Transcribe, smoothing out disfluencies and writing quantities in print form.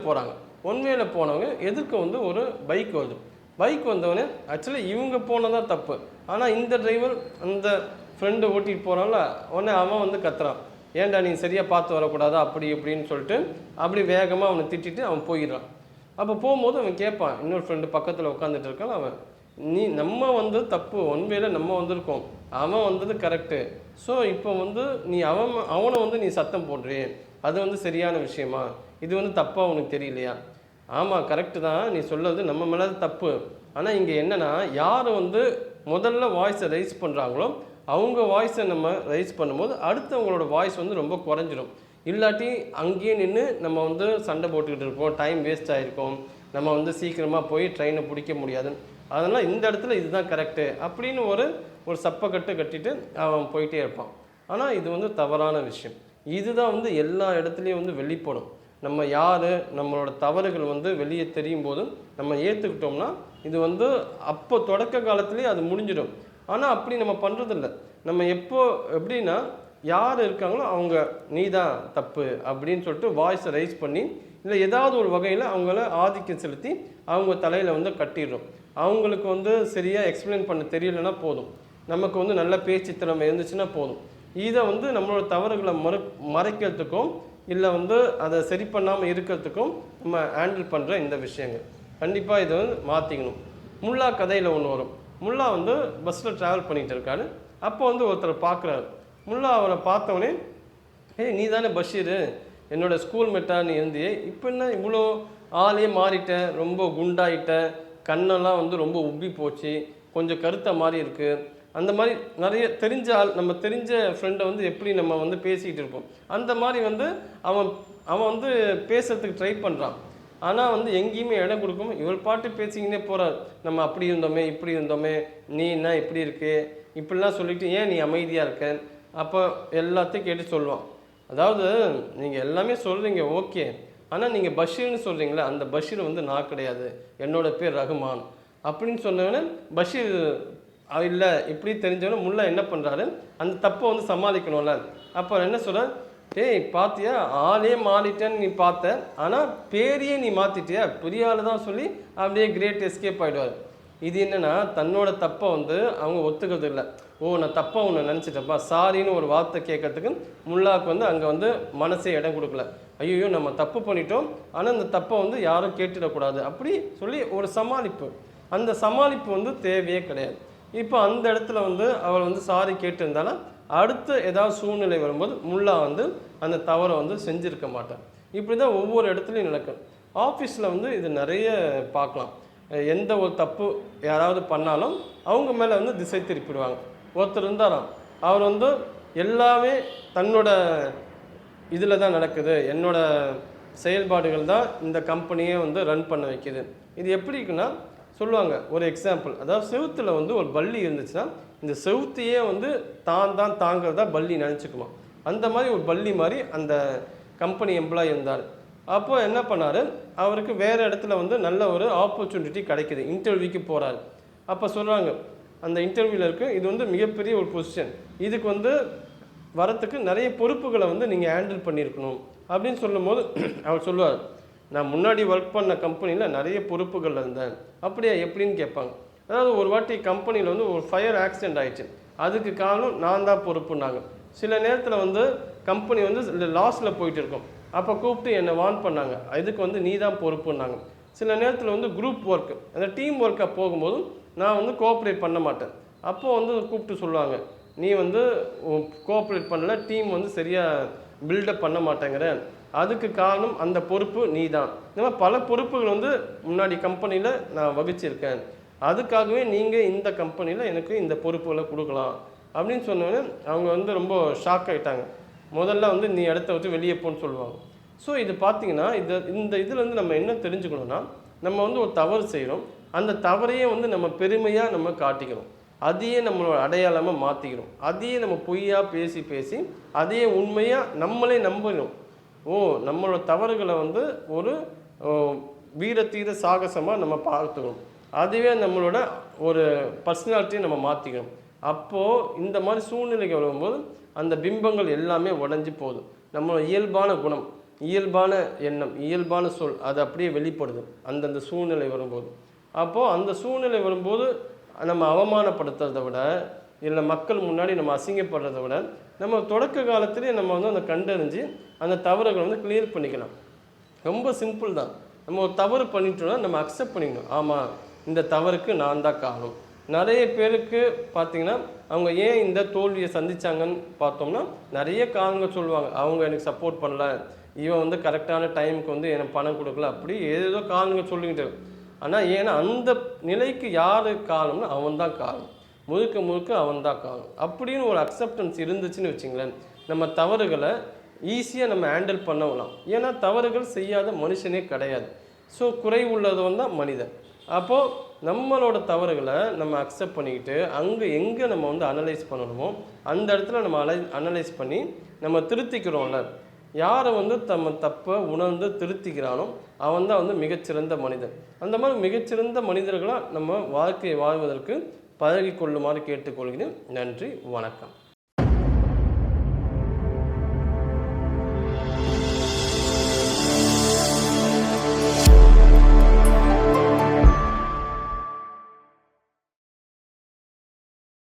போகிறாங்க. ஒன் வேல போனவங்க எதிர்க்க வந்து ஒரு பைக் வருது. பைக் வந்தவொடனே ஆக்சுவலி இவங்க போனதான் தப்பு. ஆனால் இந்த டிரைவர் அந்த ஃப்ரெண்டு ஓட்டிகிட்டு போகிறான்ல, உடனே அவன் வந்து கத்துறான், ஏன்டா நீ சரியாக பார்த்து வரக்கூடாதா அப்படி இப்படின்னு சொல்லிட்டு அப்படி வேகமாக அவனை திட்டிட்டு அவன் போயிடுறான். அப்போ போகும்போது அவன் கேட்பான், இன்னொரு ஃப்ரெண்டு பக்கத்தில் உட்காந்துட்டு இருக்கான். அவன், நீ நம்ம வந்து தப்பு, ஒன் வேல நம்ம வந்திருக்கோம், அவன் வந்தது கரெக்டு. ஸோ இப்போ வந்து நீ அவனை வந்து நீ சத்தம் போடுறியே, அது வந்து சரியான விஷயமா? இது வந்து தப்பாக உனக்கு தெரியலையா? ஆமாம் கரெக்டு தான், நீ சொல்லுறது நம்ம மேலே தப்பு. ஆனால் இங்கே என்னென்னா, யார் வந்து முதல்ல வாய்ஸை ரைஸ் பண்ணுறாங்களோ அவங்க வாய்ஸை நம்ம ரைஸ் பண்ணும்போது அடுத்தவங்களோட வாய்ஸ் வந்து ரொம்ப குறைஞ்சிடும். இல்லாட்டி அங்கேயே நின்று நம்ம வந்து சண்டை போட்டுக்கிட்டு இருப்போம், டைம் வேஸ்ட் ஆகிருக்கும், நம்ம வந்து சீக்கிரமாக போய் ட்ரெயினை பிடிக்க முடியாது. அதனால் இந்த இடத்துல இதுதான் கரெக்டு அப்படின்னு ஒரு சப்பக்கட்டு கட்டிட்டு அவன் போயிட்டே இருப்பான். ஆனால் இது வந்து தவறான விஷயம். இதுதான் வந்து எல்லா இடத்துலையும் வந்து வெளிப்படும். நம்ம யார், நம்மளோட தவறுகள் வந்து வெளியே தெரியும் போதும் நம்ம ஏற்றுக்கிட்டோம்னா இது வந்து அப்போ தொடக்க காலத்துலேயே அது முடிஞ்சிடும். ஆனால் அப்படி நம்ம பண்ணுறதில்ல. நம்ம எப்படின்னா, யார் இருக்காங்களோ அவங்க நீ தான் தப்பு அப்படின்னு சொல்லிட்டு வாய்ஸை ரைஸ் பண்ணி இல்லை ஏதாவது ஒரு வகையில் அவங்கள ஆதிக்கம் செலுத்தி அவங்க தலையில் வந்து கட்டிடுறோம். அவங்களுக்கு வந்து சரியாக எக்ஸ்பிளைன் பண்ண தெரியலன்னா போதும், நமக்கு வந்து நல்ல பேச்சு திறமை இருந்துச்சுன்னா போதும், இதை வந்து நம்மளோட தவறுகளை மறைக்கிறதுக்கும் இல்லை வந்து அதை சரி பண்ணாமல் இருக்கிறதுக்கும் நம்ம ஹேண்டில் பண்ணுற இந்த விஷயங்கள் கண்டிப்பாக இதை வந்து மாற்றிக்கணும். முல்லா கதையில் ஒன்று வரும். முல்லா வந்து பஸ்ஸில் ட்ராவல் பண்ணிகிட்டு இருக்காரு. அப்போ வந்து ஒருத்தர் பார்க்குறாரு. முல்லா அவரை பார்த்தவொடனே, நீ தானே பஷீர், என்னோடய ஸ்கூல் மெட்டாக நீ இருந்தியே, இப்போ என்ன இவ்வளோ ஆளே மாறிட்ட, ரொம்ப குண்டாயிட்ட, கண்ணெல்லாம் வந்து ரொம்ப உப்பி போச்சு, கொஞ்சம் கருத்த மாதிரி இருக்குது. அந்த மாதிரி நிறைய தெரிஞ்ச ஆள், நம்ம தெரிஞ்ச ஃப்ரெண்டை வந்து எப்படி நம்ம வந்து பேசிக்கிட்டு இருப்போம், அந்த மாதிரி வந்து அவன் வந்து பேசுறதுக்கு ட்ரை பண்ணுறான். ஆனால் வந்து எங்கேயுமே இடம் கொடுக்காம இவள் பாட்டு பேசிக்கினே போகிறார். நம்ம அப்படி இருந்தோமே இப்படி இருந்தோமே, நீ என்ன இப்படி இருக்கு இப்படிலாம் சொல்லிட்டு ஏன் நீ அமைதியாக இருக்க, அப்போ எல்லாத்தையும் கேட்டு சொல்லுவான். அதாவது நீங்கள் எல்லாமே சொல்கிறீங்க ஓகே, ஆனால் நீங்கள் பஷீர்னு சொல்கிறீங்களே, அந்த பஷீர் வந்து நான் கிடையாது, என்னோடய பேர் ரகுமான் அப்படின்னு சொன்னவொடனே பஷீர் இல்லை இப்படி தெரிஞ்சவொடனே முல்லா என்ன பண்ணுறாரு, அந்த தப்பை வந்து சமாளிக்கணும்ல. அப்போ என்ன சொல்கிற, பார்த்தியா ஆளே மாறிட்டேன்னு நீ பார்த்த, ஆனால் பேரையே நீ மாற்றிட்டியா, பெரிய ஆள் தான் சொல்லி அப்படியே கிரேட் எஸ்கேப் ஆகிடுவார். இது என்னென்னா, தன்னோட தப்பை வந்து அவங்க ஒத்துக்கிறது இல்லை. நான் தப்பாக ஒன்று நினச்சிட்டப்பா, சாரின்னு ஒரு வார்த்தை கேட்கறதுக்கு முல்லாவுக்கு வந்து அங்கே வந்து மனசே இடம் கொடுக்கல. ஐயோ நம்ம தப்பு பண்ணிட்டோம், ஆனால் இந்த தப்பை வந்து யாரும் கேட்டுடக்கூடாது அப்படி சொல்லி ஒரு சமாளிப்பு. அந்த சமாளிப்பு வந்து தேவையே கிடையாது. இப்போ அந்த இடத்துல வந்து அவள் வந்து சாரி கேட்டிருந்தாலும் அடுத்து ஏதாவது சூழ்நிலை வரும்போது முல்லா வந்து அந்த தவறை வந்து செஞ்சுருக்க மாட்டான். இப்படி தான் ஒவ்வொரு இடத்துலையும் நடக்கும். ஆஃபீஸில் வந்து இது நிறைய பார்க்கலாம். எந்த ஒரு தப்பு யாராவது பண்ணாலும் அவங்க மேலே வந்து திசை திருப்பிடுவாங்க. ஒருத்தர் இருந்தாராம், அவர் வந்து எல்லாமே தன்னோட இதில் தான் நடக்குது, என்னோட செயல்பாடுகள் தான் இந்த கம்பெனியை வந்து ரன் பண்ண வைக்கிது. இது எப்படி இருக்குன்னா சொல்லுவாங்க, ஒரு எக்ஸாம்பிள், அதாவது செவுத்தில் வந்து ஒரு பல்லி இருந்துச்சுன்னா இந்த செவுத்தையே வந்து தான் தாங்கிறதா பல்லி நினச்சிக்குமா. அந்த மாதிரி ஒரு பல்லி மாதிரி அந்த கம்பெனி எம்ப்ளாயி இருந்தார். அப்போ என்ன பண்ணார், அவருக்கு வேறு இடத்துல வந்து நல்ல ஒரு ஆப்பர்ச்சுனிட்டி கிடைக்கிது, இன்டர்வியூக்கு போகிறாரு. அப்போ சொல்கிறாங்க, அந்த இன்டர்வியூவில் இருக்குது, இது வந்து மிகப்பெரிய ஒரு பொசிஷன், இதுக்கு வந்து வரத்துக்கு நிறைய பொறுப்புகளை வந்து நீங்கள் ஹேண்டில் பண்ணியிருக்கணும் அப்படின்னு சொல்லும்போது அவர் சொல்லுவார், நான் முன்னாடி ஒர்க் பண்ண கம்பெனியில் நிறைய பொறுப்புகள் இருந்தேன். அப்படியா எப்படின்னு கேட்பாங்க. அதாவது ஒரு வாட்டி கம்பெனியில் வந்து ஒரு ஃபயர் ஆக்சிடெண்ட் ஆகிடுச்சு, அதுக்கு காரணம் நான் தான் பொறுப்புன்னாங்க. சில நேரத்தில் வந்து கம்பெனி வந்து லாஸில் போயிட்டு இருக்கோம், அப்போ கூப்பிட்டு என்னை வார்ன் பண்ணாங்க, இதுக்கு வந்து நீ தான் பொறுப்புன்னாங்க. சில நேரத்தில் வந்து குரூப் ஒர்க்கு, அந்த டீம் ஒர்க்காக போகும்போதும் நான் வந்து கோஆப்ரேட் பண்ண மாட்டேன். அப்போது வந்து கூப்பிட்டு சொல்லுவாங்க, நீ வந்து கோஆப்ரேட் பண்ணல, டீம் வந்து சரியாக பில்டப் பண்ண மாட்டேங்கிற, அதுக்கு காரணம் அந்த பொறுப்பு நீ தான். இந்த மாதிரி பல பொறுப்புகள் வந்து முன்னாடி கம்பெனியில் நான் வகிச்சிருக்கேன், அதுக்காகவே நீங்கள் இந்த கம்பெனியில் எனக்கு இந்த பொறுப்புகளை கொடுக்கலாம் அப்படின்னு சொன்னோன்னே அவங்க வந்து ரொம்ப ஷாக் ஆகிட்டாங்க. முதல்ல வந்து நீ இடத்த விட்டு வெளியே போன்னு சொல்லுவாங்க. ஸோ இது பார்த்திங்கன்னா இந்த இதில் வந்து நம்ம என்ன தெரிஞ்சுக்கணுன்னா, நம்ம வந்து ஒரு தவறு செய்கிறோம், அந்த தவறையே வந்து நம்ம பெருமையாக நம்ம காட்டிக்கிறோம், அதையே நம்மளோட அடையாளமாக மாற்றிக்கிறோம், அதையே நம்ம பொய்யாக பேசி பேசி அதையே உண்மையாக நம்மளே நம்பணும். நம்மளோட தவறுகளை வந்து ஒரு வீரத்தீர சாகசமாக நம்ம பார்த்துக்கணும், அதுவே நம்மளோட ஒரு பர்சனாலிட்டியை நம்ம மாற்றிக்கணும். அப்போது இந்த மாதிரி சூழ்நிலைகள் வரும்போது அந்த பிம்பங்கள் எல்லாமே உடஞ்சி போகுது. நம்மளோட இயல்பான குணம், இயல்பான எண்ணம், இயல்பான சொல் அது அப்படியே வெளிப்படுது அந்தந்த சூழ்நிலை வரும்போது. அப்போது அந்த சூழ்நிலை வரும்போது நம்ம அவமானப்படுத்துறதை விட, இல்லை மக்கள் முன்னாடி நம்ம அசிங்கப்படுறதை விட, நம்ம தொடக்க காலத்திலே நம்ம வந்து அந்த கண்டறிஞ்சு அந்த தவறுகளை வந்து கிளியர் பண்ணிக்கலாம். ரொம்ப சிம்பிள் தான். நம்ம ஒரு தவறு பண்ணிட்டோம்னா நம்ம அக்செப்ட் பண்ணிக்கணும். ஆமாம், இந்த தவறுக்கு நான் தான் காரணம். நிறைய பேருக்கு பார்த்தீங்கன்னா, அவங்க ஏன் இந்த தோல்வியை சந்திச்சாங்கன்னு பார்த்தோம்னா, நிறைய காரணங்கள் சொல்லுவாங்க. அவங்க எனக்கு சப்போர்ட் பண்ணல, இவன் வந்து கரெக்டான டைமுக்கு வந்து எனக்கு பணம் கொடுக்கல, அப்படி ஏதேதோ காரணங்கள் சொல்லிக்கிட்டு. ஆனால் ஏன்னா அந்த நிலைக்கு யார் காரணம்னா அவன் தான் காரணம், முழுக்க முழுக்க அவன் தான் காரணம். அப்படின்னு ஒரு அக்செப்டன்ஸ் இருந்துச்சுன்னு வச்சுங்களேன், நம்ம தவறுகளை ஈஸியாக நம்ம ஹேண்டில் பண்ணலாம். ஏன்னா தவறுகள் செய்யாத மனுஷனே கிடையாது. ஸோ குறை உள்ளவன் தான் மனிதன். அப்போது நம்மளோட தவறுகளை நம்ம அக்செப்ட் பண்ணிக்கிட்டு அங்கே எங்கே நம்ம வந்து அனலைஸ் பண்ணணுமோ அந்த இடத்துல நம்ம அனலைஸ் பண்ணி நம்ம திருத்திக்கிறோம்ல. யாரை வந்து நம்ம தப்பை உணர்ந்து திருத்திக்கிறானோ அவன் தான் வந்து மிகச்சிறந்த மனிதன். அந்த மாதிரி மிகச்சிறந்த மனிதர்களாக நம்ம வாழ்க்கையை வாழ்வதற்கு பழகி கொள்ளுமாறு கேட்டுக்கொள்கிறேன். நன்றி, வணக்கம்.